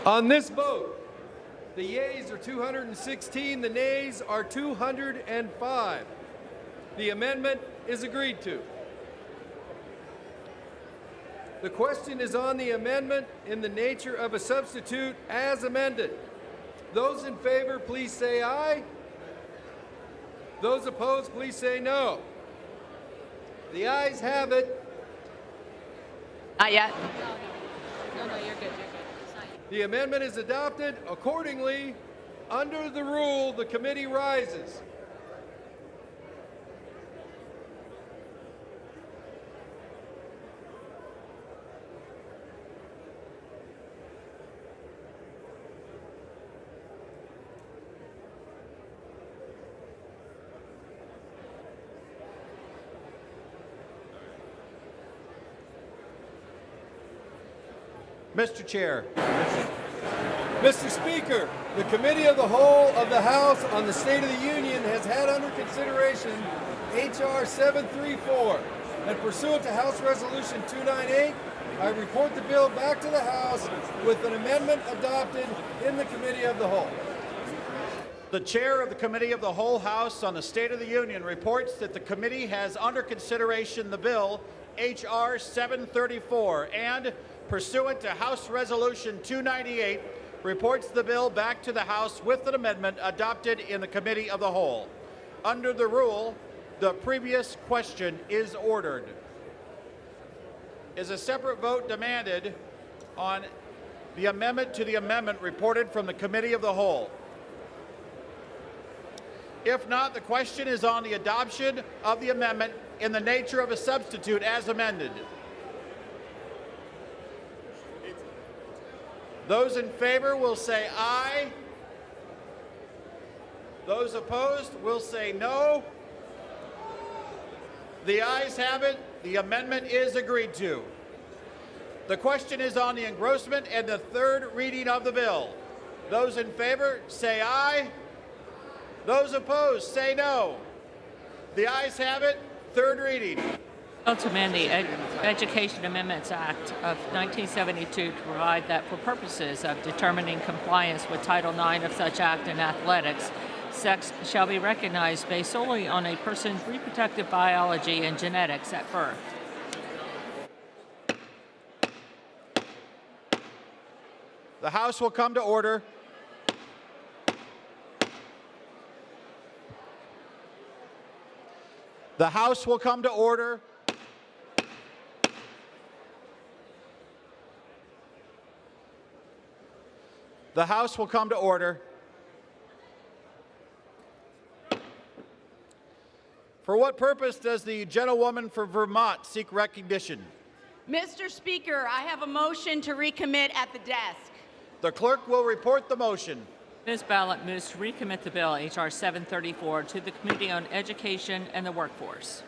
On this vote, the yeas are 216, the nays are 205. The amendment is agreed to. The question is on the amendment in the nature of a substitute as amended. Those in favor, please say aye. Those opposed, please say no. The ayes have it. Not yet. No, you're good. You're good. The amendment is adopted. Accordingly, under the rule, the committee rises. Mr. Chair. Mr. Speaker, the Committee of the Whole of the House on the State of the Union has had under consideration H.R. 734, and pursuant to House Resolution 298, I report the bill back to the House with an amendment adopted in the Committee of the Whole. The Chair of the Committee of the Whole House on the State of the Union reports that the committee has under consideration the bill H.R. 734 and, pursuant to House Resolution 298, reports the bill back to the House with an amendment adopted in the Committee of the Whole. Under the rule, the previous question is ordered. Is a separate vote demanded on the amendment to the amendment reported from the Committee of the Whole? If not, the question is on the adoption of the amendment in the nature of a substitute as amended. Those in favor will say aye. Those opposed will say no. The ayes have it. The amendment is agreed to. The question is on the engrossment and the third reading of the bill. Those in favor say aye. Those opposed say no. The ayes have it. Third reading. Bill to amend the Education Amendments Act of 1972 to provide that for purposes of determining compliance with Title IX of such act in athletics, sex shall be recognized based solely on a person's reproductive biology and genetics at birth. The House will come to order. The House will come to order. The House will come to order. For what purpose does the gentlewoman from Vermont seek recognition? Mr. Speaker, I have a motion to recommit at the desk. The clerk will report the motion. Ms. Ballot moves to recommit the bill H.R. 734 to the Committee on Education and the Workforce.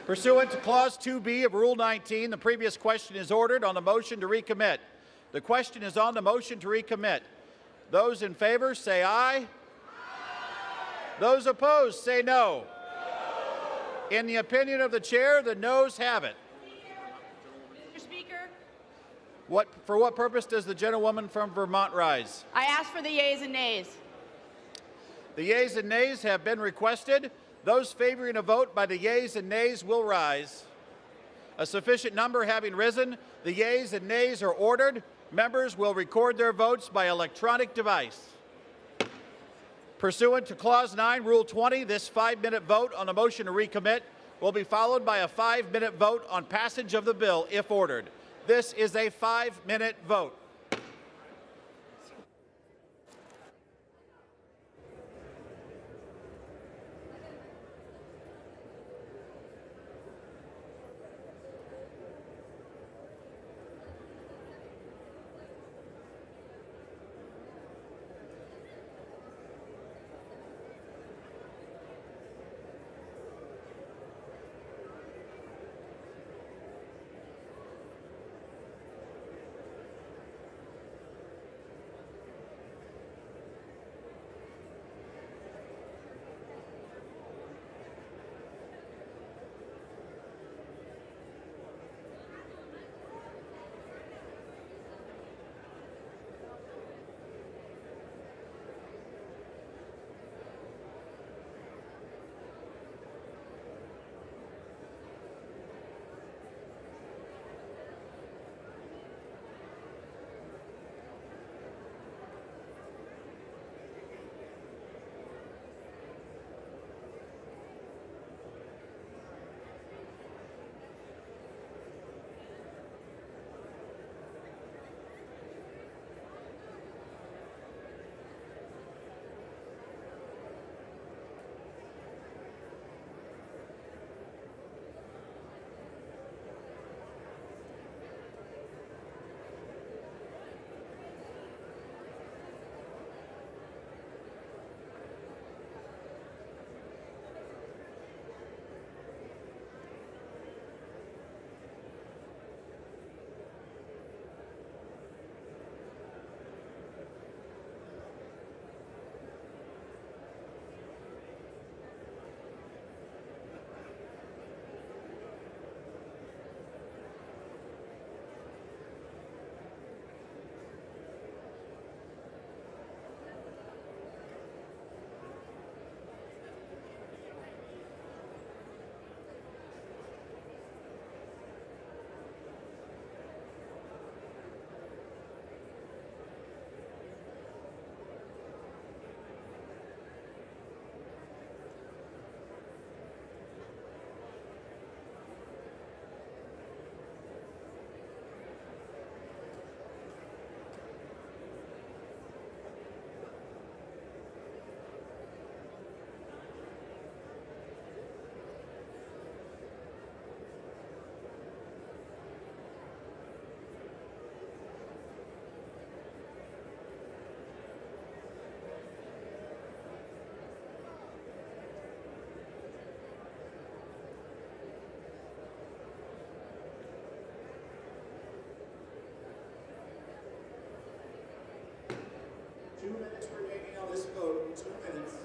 Pursuant to Clause 2B of Rule 19, the previous question is ordered on the motion to recommit. The question is on the motion to recommit. Those in favor say aye. Aye. Those opposed say no. No. In the opinion of the chair, the noes have it. Mr. Speaker, For what purpose does the gentlewoman from Vermont rise? I ask for the yeas and nays. The yeas and nays have been requested. Those favoring a vote by the yeas and nays will rise. A sufficient number having risen, the yeas and nays are ordered. Members will record their votes by electronic device. Pursuant to Clause 9, Rule 20, this 5-minute vote on the motion to recommit will be followed by a 5-minute vote on passage of the bill if ordered. This is a 5-minute vote. 2 minutes remaining on this vote. 2 minutes.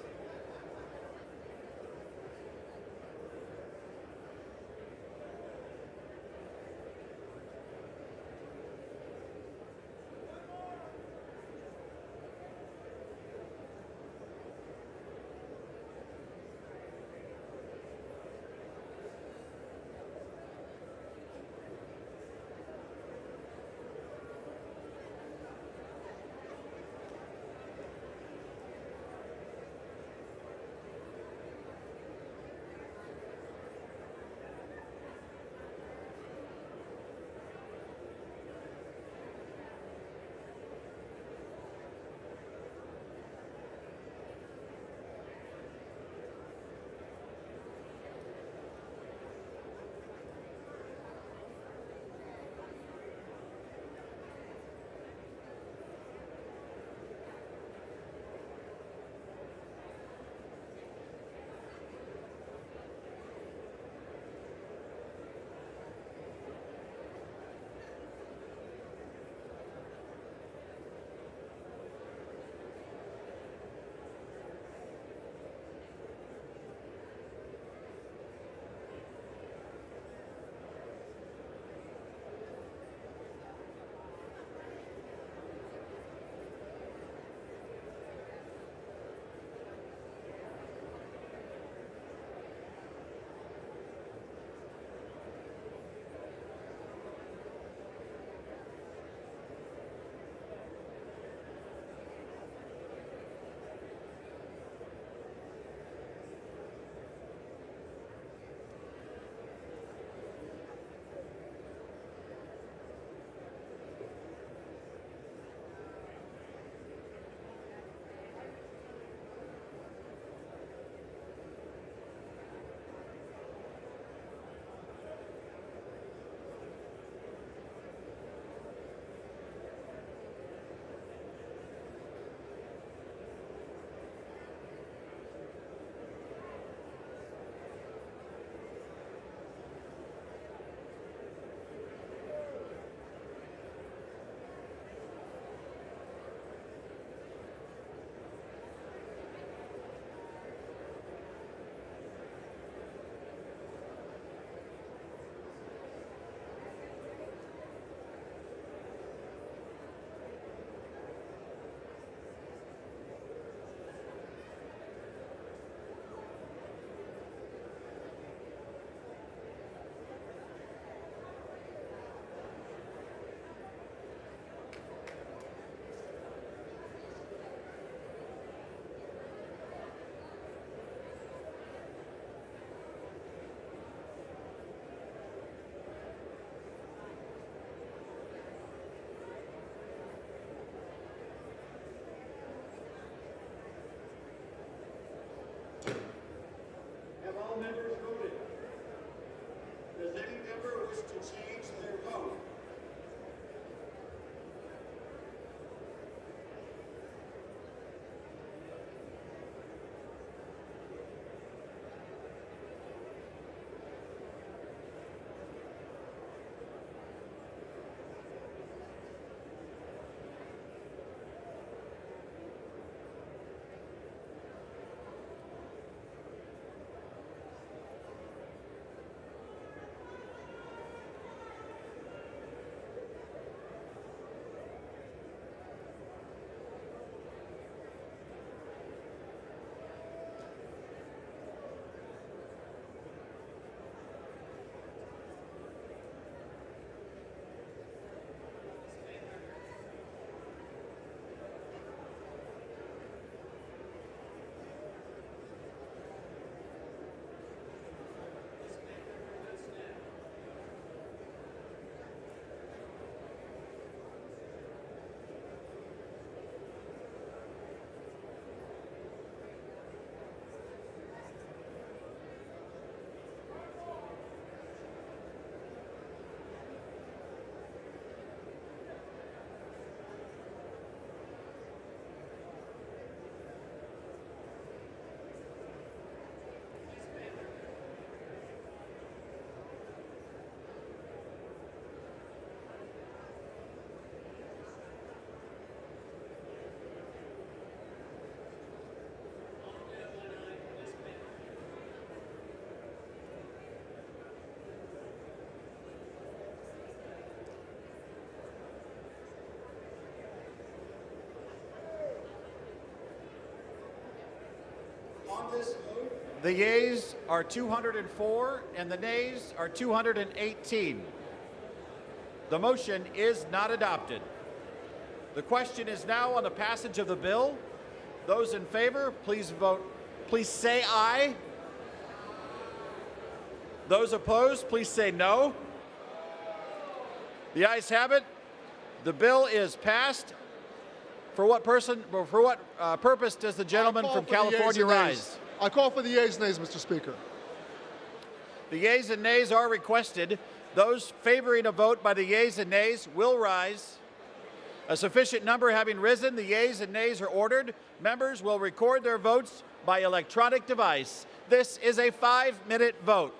Have all members voted? Does any member wish to change their vote? this vote. The yeas are 204 and the nays are 218. The motion is not adopted. The question is now on the passage of the bill. Those in favor, please vote. Please say aye. Those opposed, please say no. The ayes have it. The bill is passed. For what purpose does the gentleman from California rise? I call for the yeas and nays, Mr. Speaker. The yeas and nays are requested. Those favoring a vote by the yeas and nays will rise. A sufficient number having risen, the yeas and nays are ordered. Members will record their votes by electronic device. This is a 5-minute vote.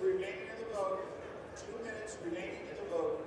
Remaining in the vote. 2 minutes remaining in the vote.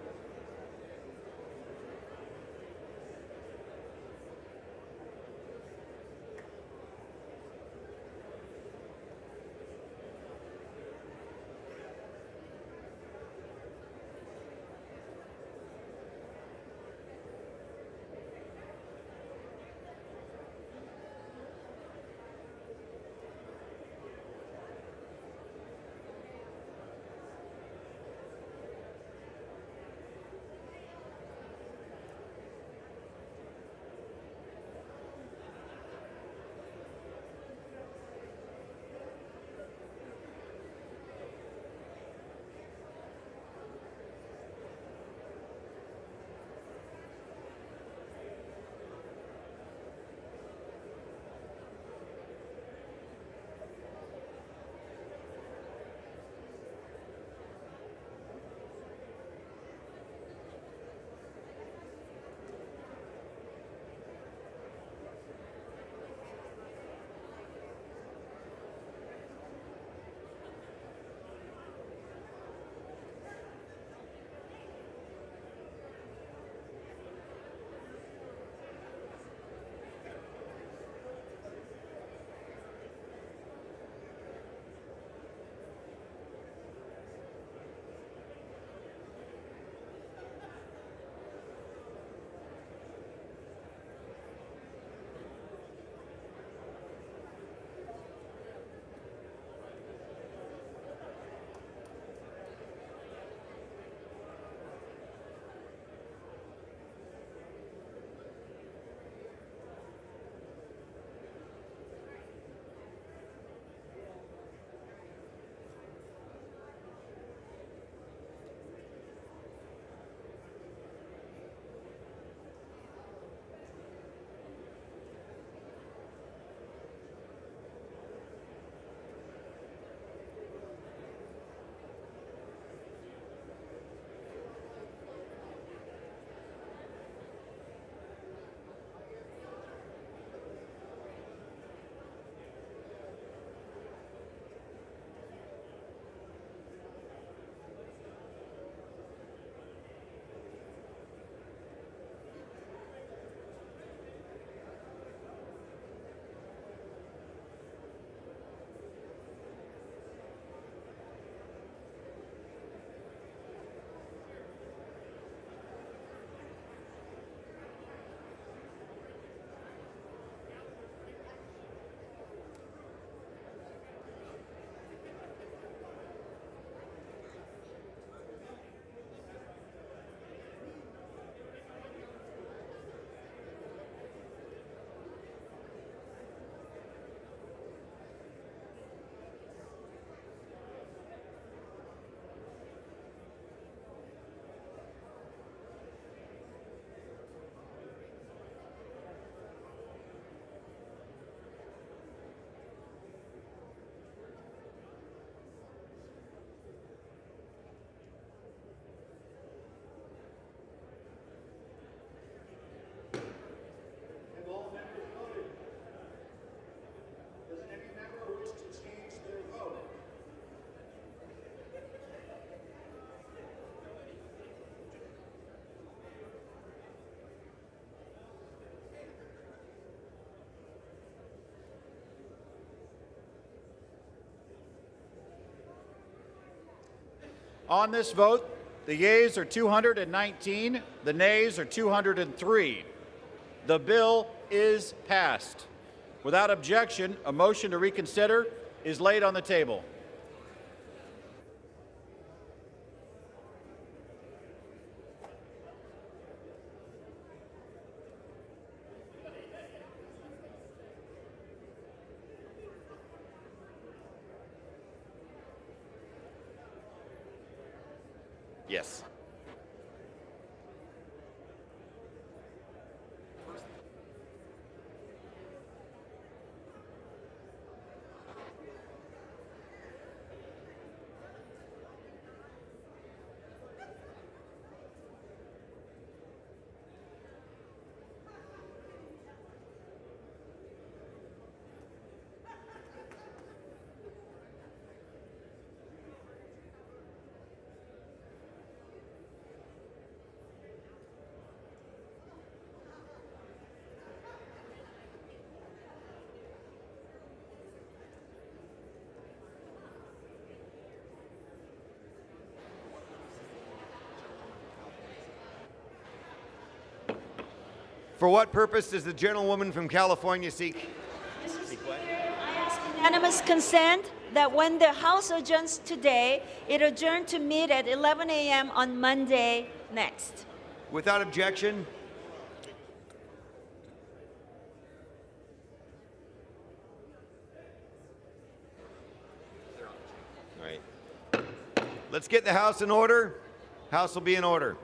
On this vote, the yeas are 219, the nays are 203. The bill is passed. Without objection, a motion to reconsider is laid on the table. Yes. For what purpose does the gentlewoman from California seek? Mr. Speaker, I ask unanimous consent that when the House adjourns today, it adjourn to meet at 11 a.m. on Monday next. Without objection. All right. Let's get the House in order. House will be in order.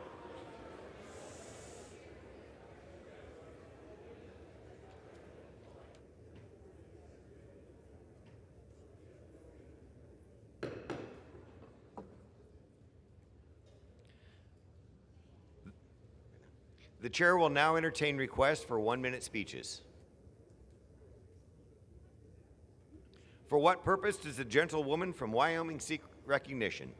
The chair will now entertain requests for 1-minute speeches. For what purpose does the gentlewoman from Wyoming seek recognition?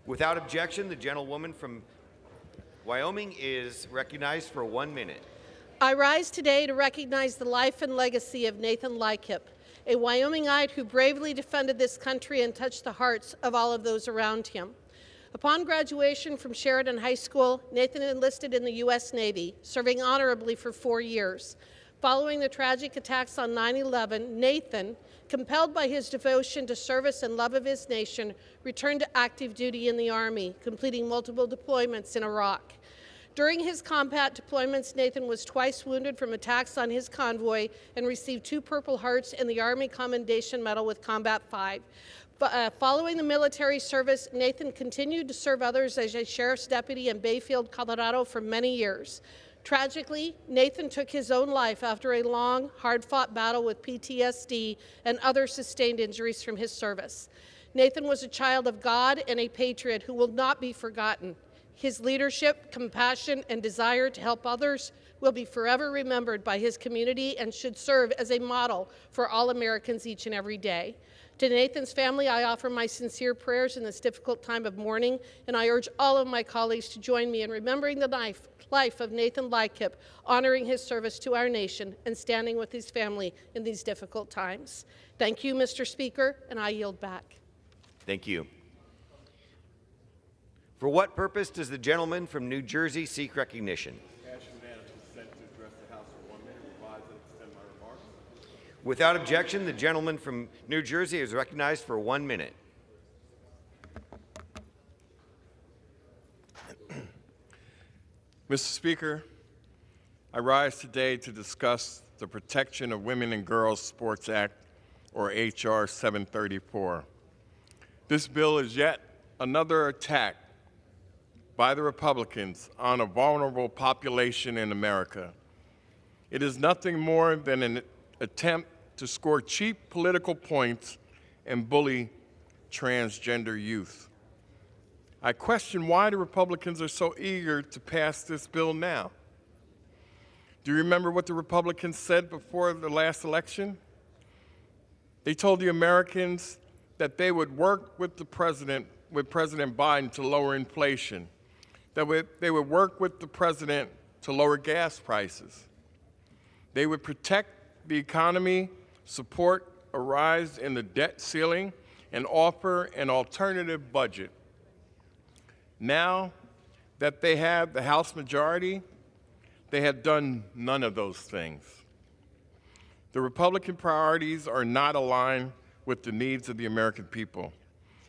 Without objection, the gentlewoman from Wyoming is recognized for 1 minute. I rise today to recognize the life and legacy of Nathan Lykip, a Wyomingite who bravely defended this country and touched the hearts of all of those around him. Upon graduation from Sheridan High School, Nathan enlisted in the U.S. Navy, serving honorably for 4 years. Following the tragic attacks on 9/11, Nathan, compelled by his devotion to service and love of his nation, returned to active duty in the Army, completing multiple deployments in Iraq. During his combat deployments, Nathan was twice wounded from attacks on his convoy and received 2 Purple Hearts and the Army Commendation Medal with Combat 5. Following the military service, Nathan continued to serve others as a sheriff's deputy in Bayfield, Colorado for many years. Tragically, Nathan took his own life after a long, hard-fought battle with PTSD and other sustained injuries from his service. Nathan was a child of God and a patriot who will not be forgotten. His leadership, compassion, and desire to help others will be forever remembered by his community and should serve as a model for all Americans each and every day. To Nathan's family, I offer my sincere prayers in this difficult time of mourning, and I urge all of my colleagues to join me in remembering the life of Nathan Lykip, honoring his service to our nation, and standing with his family in these difficult times. Thank you, Mr. Speaker, and I yield back. Thank you. For what purpose does the gentleman from New Jersey seek recognition? Without objection, the gentleman from New Jersey is recognized for 1 minute. Mr. Speaker, I rise today to discuss the Protection of Women and Girls Sports Act, or H.R. 734. This bill is yet another attack by the Republicans on a vulnerable population in America. It is nothing more than an attempt to score cheap political points and bully transgender youth. I question why the Republicans are so eager to pass this bill now. Do you remember what the Republicans said before the last election? They told the Americans that they would work with President Biden to lower inflation, that they would work with the president to lower gas prices. They would protect the economy, support a rise in the debt ceiling and offer an alternative budget. Now that they have the House majority, they have done none of those things. The Republican priorities are not aligned with the needs of the American people,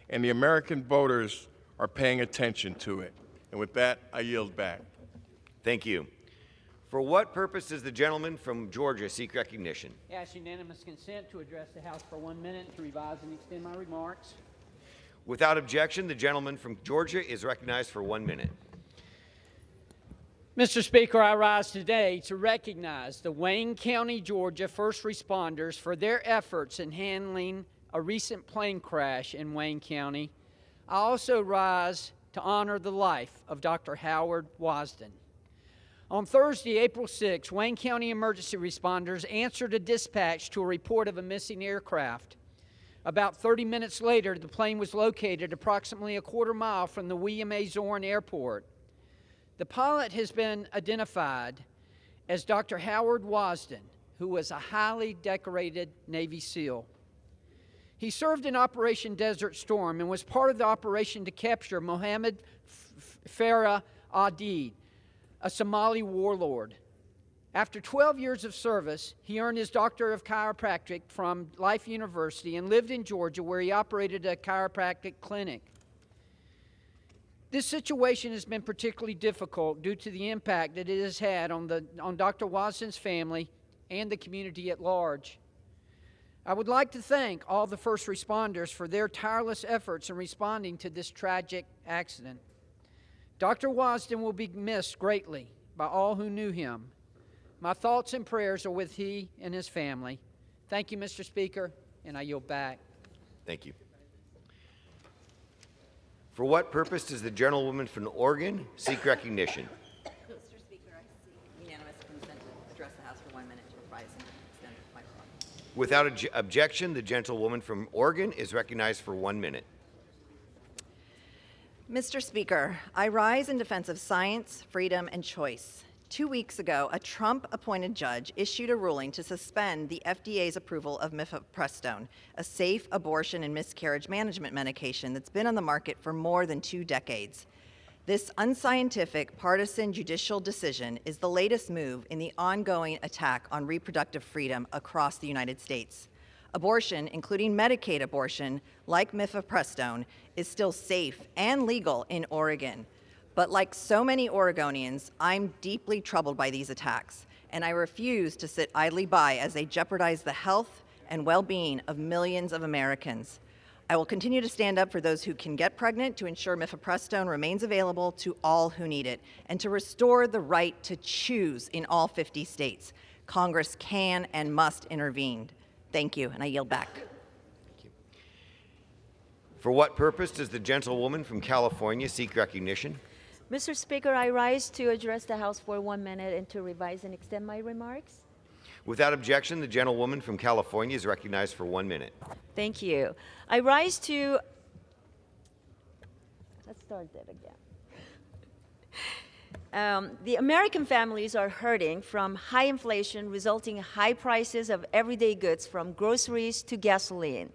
and the American voters are paying attention to it. And with that, I yield back. Thank you. For what purpose does the gentleman from Georgia seek recognition? Ask unanimous consent to address the House for 1 minute to revise and extend my remarks. Without objection, the gentleman from Georgia is recognized for 1 minute. Mr. Speaker, I rise today to recognize the Wayne County, Georgia first responders for their efforts in handling a recent plane crash in Wayne County. I also rise to honor the life of Dr. Howard Wasden. On Thursday, April 6, Wayne County emergency responders answered a dispatch to a report of a missing aircraft. About 30 minutes later, the plane was located approximately a quarter mile from the William A. Zorn Airport. The pilot has been identified as Dr. Howard Wasden, who was a highly decorated Navy SEAL. He served in Operation Desert Storm and was part of the operation to capture Mohammed Farah Aidid, a Somali warlord. After 12 years of service, he earned his Doctor of Chiropractic from Life University and lived in Georgia, where he operated a chiropractic clinic. This situation has been particularly difficult due to the impact that it has had on Dr. Wasden's family and the community at large. I would like to thank all the first responders for their tireless efforts in responding to this tragic accident. Dr. Wasden will be missed greatly by all who knew him. My thoughts and prayers are with he and his family. Thank you, Mr. Speaker, and I yield back. Thank you. For what purpose does the gentlewoman from Oregon seek recognition? Mr. Speaker, I seek unanimous consent to address the House for 1 minute to revise and extend my clock. Without objection, the gentlewoman from Oregon is recognized for 1 minute. Mr. Speaker, I rise in defense of science, freedom, and choice. 2 weeks ago, a Trump-appointed judge issued a ruling to suspend the FDA's approval of mifepristone, a safe abortion and miscarriage management medication that's been on the market for more than 2 decades. This unscientific, partisan judicial decision is the latest move in the ongoing attack on reproductive freedom across the United States. Abortion, including Medicaid abortion, like mifepristone, is still safe and legal in Oregon. But like so many Oregonians, I'm deeply troubled by these attacks, and I refuse to sit idly by as they jeopardize the health and well-being of millions of Americans. I will continue to stand up for those who can get pregnant to ensure mifepristone remains available to all who need it, and to restore the right to choose in all 50 states. Congress can and must intervene. Thank you, and I yield back. Thank you. For what purpose does the gentlewoman from California seek recognition? Mr. Speaker, I rise to address the House for 1 minute and to revise and extend my remarks. Without objection, the gentlewoman from California is recognized for 1 minute. Thank you. I rise to... Let's start that again. The American families are hurting from high inflation, resulting in high prices of everyday goods, from groceries to gasoline.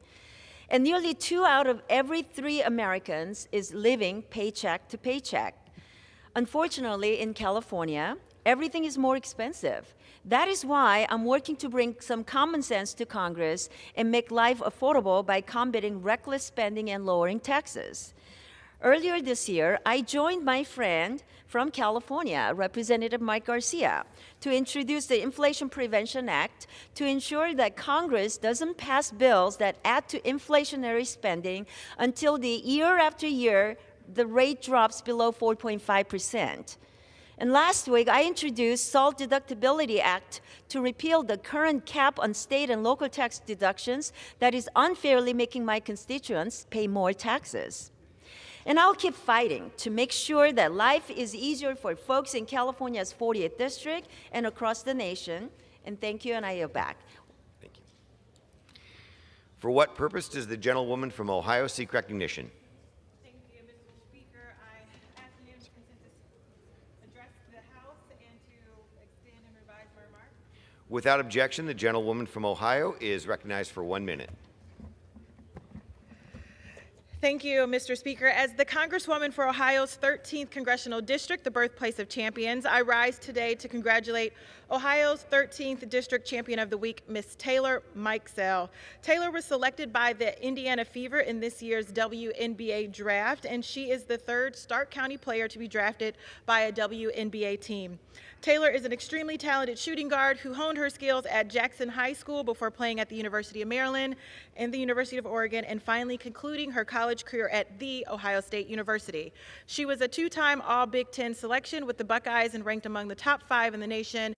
And nearly 2 out of every 3 Americans is living paycheck to paycheck. Unfortunately, in California, everything is more expensive. That is why I'm working to bring some common sense to Congress and make life affordable by combating reckless spending and lowering taxes. Earlier this year, I joined my friend from California, Representative Mike Garcia, to introduce the Inflation Prevention Act to ensure that Congress doesn't pass bills that add to inflationary spending until the year after year the rate drops below 4.5%. And last week, I introduced SALT Deductibility Act to repeal the current cap on state and local tax deductions that is unfairly making my constituents pay more taxes. And I'll keep fighting to make sure that life is easier for folks in California's 40th district and across the nation. And thank you, and I yield back. Thank you. For what purpose does the gentlewoman from Ohio seek recognition? Thank you, Mr. Speaker. I ask unanimous consent to address the House and to extend and revise my remarks. Without objection, the gentlewoman from Ohio is recognized for 1 minute. Thank you, Mr. Speaker. As the Congresswoman for Ohio's 13th Congressional District, the birthplace of champions, I rise today to congratulate Ohio's 13th District Champion of the Week, Miss Taylor Mikesell. Taylor was selected by the Indiana Fever in this year's WNBA draft, and she is the third Stark County player to be drafted by a WNBA team. Taylor is an extremely talented shooting guard who honed her skills at Jackson High School before playing at the University of Maryland and the University of Oregon, and finally concluding her college career at The Ohio State University. She was a two-time All-Big Ten selection with the Buckeyes and ranked among the top 5 in the nation